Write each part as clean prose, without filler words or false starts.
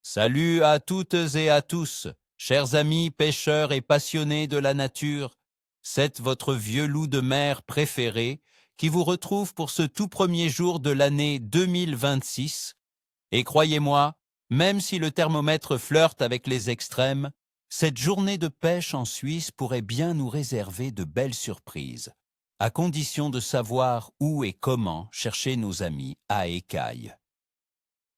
Salut à toutes et à tous, chers amis pêcheurs et passionnés de la nature. C'est votre vieux loup de mer préféré qui vous retrouve pour ce tout premier jour de l'année 2026. Et croyez-moi, même si le thermomètre flirte avec les extrêmes, cette journée de pêche en Suisse pourrait bien nous réserver de belles surprises, à condition de savoir où et comment chercher nos amis à écailles.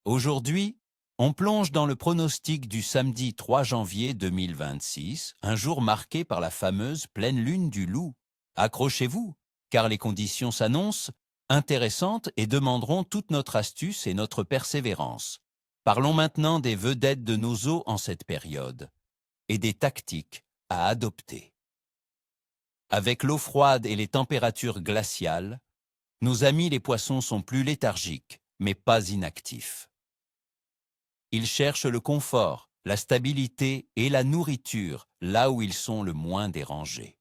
Aujourd'hui, on plonge dans le pronostic du samedi 3 janvier 2026, un jour marqué par la fameuse pleine lune du Loup. Accrochez-vous, car les conditions s'annoncent intéressantes et demanderont toute notre astuce et notre persévérance. Parlons maintenant des vedettes de nos eaux en cette période et des tactiques à adopter. Avec l'eau froide et les températures glaciales, nos amis les poissons sont plus léthargiques, mais pas inactifs. Ils cherchent le confort, la stabilité et la nourriture là où ils sont le moins dérangés.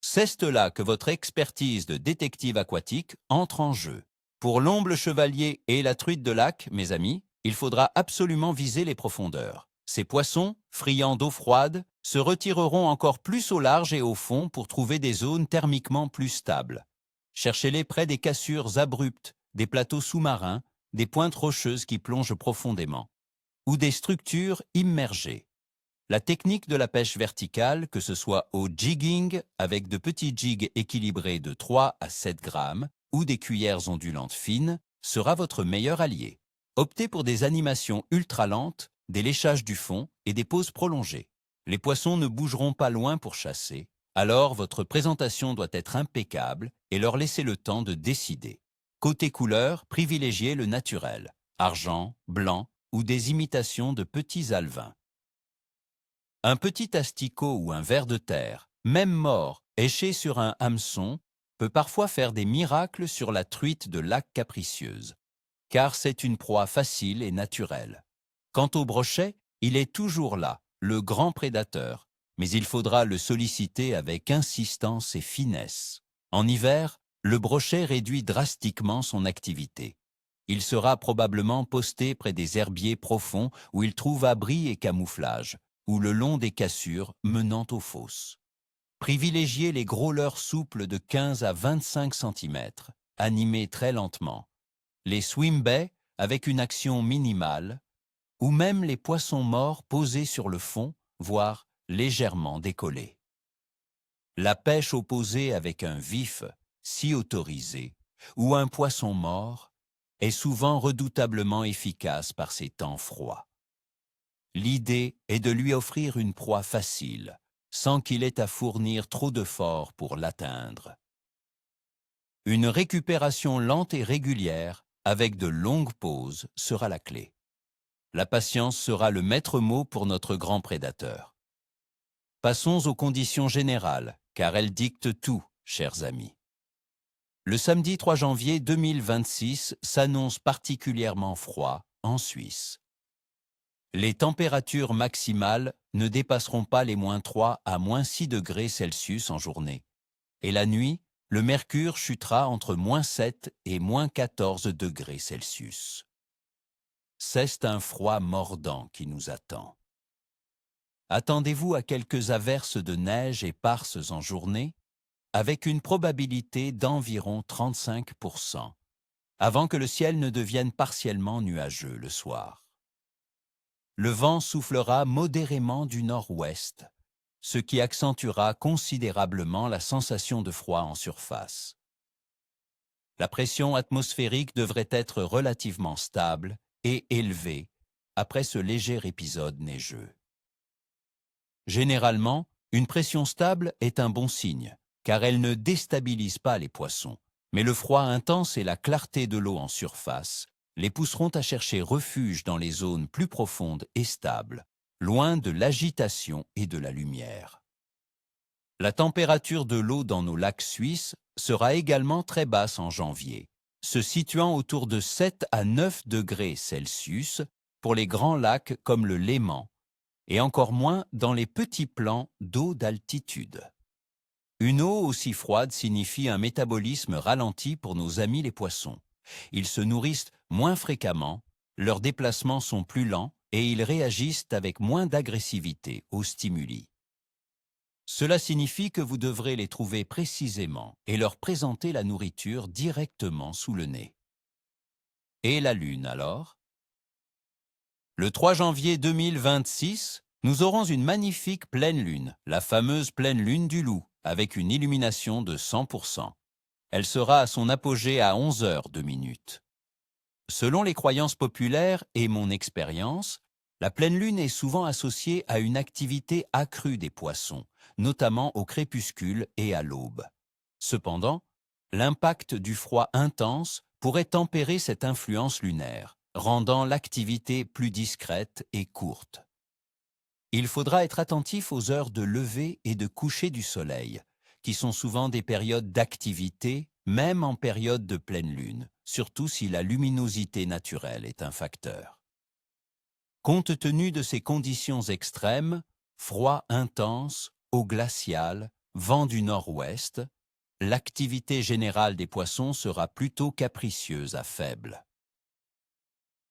C'est là que votre expertise de détective aquatique entre en jeu. Pour l'omble chevalier et la truite de lac, mes amis, il faudra absolument viser les profondeurs. Ces poissons, friands d'eau froide, se retireront encore plus au large et au fond pour trouver des zones thermiquement plus stables. Cherchez-les près des cassures abruptes, des plateaux sous-marins, des pointes rocheuses qui plongent profondément, ou des structures immergées. La technique de la pêche verticale, que ce soit au jigging avec de petits jigs équilibrés de 3 à 7 grammes ou des cuillères ondulantes fines, sera votre meilleur allié. Optez pour des animations ultra lentes, des léchages du fond et des pauses prolongées. Les poissons ne bougeront pas loin pour chasser, alors votre présentation doit être impeccable et leur laisser le temps de décider. Côté couleur, privilégiez le naturel, argent, blanc ou des imitations de petits alevins. Un petit asticot ou un ver de terre, même mort, éché sur un hameçon, peut parfois faire des miracles sur la truite de lac capricieuse, car c'est une proie facile et naturelle. Quant au brochet, il est toujours là, le grand prédateur, mais il faudra le solliciter avec insistance et finesse. En hiver, le brochet réduit drastiquement son activité. Il sera probablement posté près des herbiers profonds où il trouve abri et camouflage, ou le long des cassures menant aux fosses. Privilégiez les gros leurres souples de 15 à 25 cm, animés très lentement, les swimbaits avec une action minimale, ou même les poissons morts posés sur le fond, voire légèrement décollés. La pêche opposée avec un vif, si autorisé, ou un poisson mort, est souvent redoutablement efficace par ces temps froids. L'idée est de lui offrir une proie facile, sans qu'il ait à fournir trop d'efforts pour l'atteindre. Une récupération lente et régulière, avec de longues pauses, sera la clé. La patience sera le maître mot pour notre grand prédateur. Passons aux conditions générales, car elles dictent tout, chers amis. Le samedi 3 janvier 2026 s'annonce particulièrement froid en Suisse. Les températures maximales ne dépasseront pas les -3 à -6 degrés Celsius en journée. Et la nuit, le mercure chutera entre -7 et -14 degrés Celsius. C'est un froid mordant qui nous attend. Attendez-vous à quelques averses de neige éparses en journée, avec une probabilité d'environ 35%, avant que le ciel ne devienne partiellement nuageux le soir. Le vent soufflera modérément du nord-ouest, ce qui accentuera considérablement la sensation de froid en surface. La pression atmosphérique devrait être relativement stable et élevée après ce léger épisode neigeux. Généralement, une pression stable est un bon signe, car elle ne déstabilise pas les poissons, mais le froid intense et la clarté de l'eau en surface les pousseront à chercher refuge dans les zones plus profondes et stables, loin de l'agitation et de la lumière. La température de l'eau dans nos lacs suisses sera également très basse en janvier, se situant autour de 7 à 9 degrés Celsius pour les grands lacs comme le Léman, et encore moins dans les petits plans d'eau d'altitude. Une eau aussi froide signifie un métabolisme ralenti pour nos amis les poissons. Ils se nourrissent moins fréquemment leurs déplacements sont plus lents et ils réagissent avec moins d'agressivité aux stimuli. Cela signifie que vous devrez les trouver précisément et leur présenter la nourriture directement sous le nez. Et la Lune alors? Le 3 janvier 2026, nous aurons une magnifique pleine lune, la fameuse pleine lune du Loup, avec une illumination de 100%. Elle sera à son apogée à 11h02. Selon les croyances populaires et mon expérience, la pleine lune est souvent associée à une activité accrue des poissons, notamment au crépuscule et à l'aube. Cependant, l'impact du froid intense pourrait tempérer cette influence lunaire, rendant l'activité plus discrète et courte. Il faudra être attentif aux heures de lever et de coucher du soleil, qui sont souvent des périodes d'activité, même en période de pleine lune, surtout si la luminosité naturelle est un facteur. Compte tenu de ces conditions extrêmes, froid intense, eau glaciale, vent du nord-ouest, l'activité générale des poissons sera plutôt capricieuse à faible.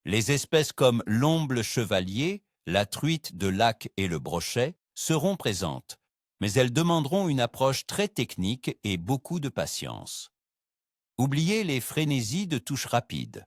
Les espèces comme l'omble chevalier, la truite de lac et le brochet seront présentes, mais elles demanderont une approche très technique et beaucoup de patience. Oubliez les frénésies de touches rapides.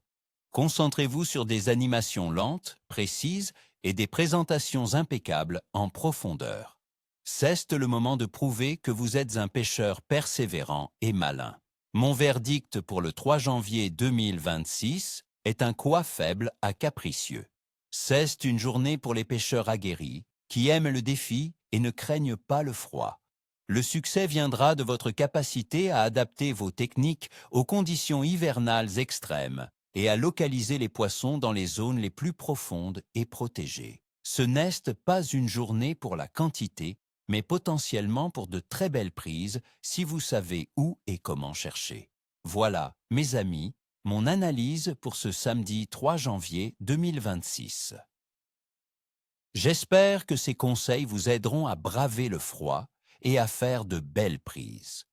Concentrez-vous sur des animations lentes, précises et des présentations impeccables en profondeur. C'est le moment de prouver que vous êtes un pêcheur persévérant et malin. Mon verdict pour le 3 janvier 2026 est un quoi faible à capricieux. C'est une journée pour les pêcheurs aguerris, qui aiment le défi et ne craignent pas le froid. Le succès viendra de votre capacité à adapter vos techniques aux conditions hivernales extrêmes et à localiser les poissons dans les zones les plus profondes et protégées. Ce n'est pas une journée pour la quantité, mais potentiellement pour de très belles prises si vous savez où et comment chercher. Voilà, mes amis, mon analyse pour ce samedi 3 janvier 2026. J'espère que ces conseils vous aideront à braver le froid et à faire de belles prises.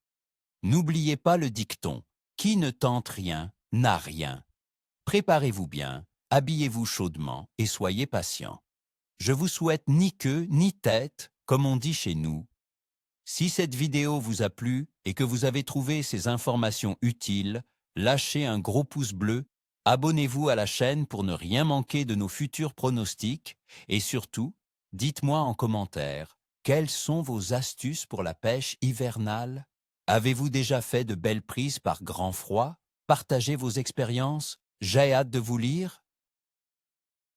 N'oubliez pas le dicton « Qui ne tente rien n'a rien ». Préparez-vous bien, habillez-vous chaudement et soyez patient. Je vous souhaite ni queue ni tête, comme on dit chez nous. Si cette vidéo vous a plu et que vous avez trouvé ces informations utiles, lâchez un gros pouce bleu, abonnez-vous à la chaîne pour ne rien manquer de nos futurs pronostics et surtout, dites-moi en commentaire, quelles sont vos astuces pour la pêche hivernale? Avez-vous déjà fait de belles prises par grand froid? Partagez vos expériences, j'ai hâte de vous lire.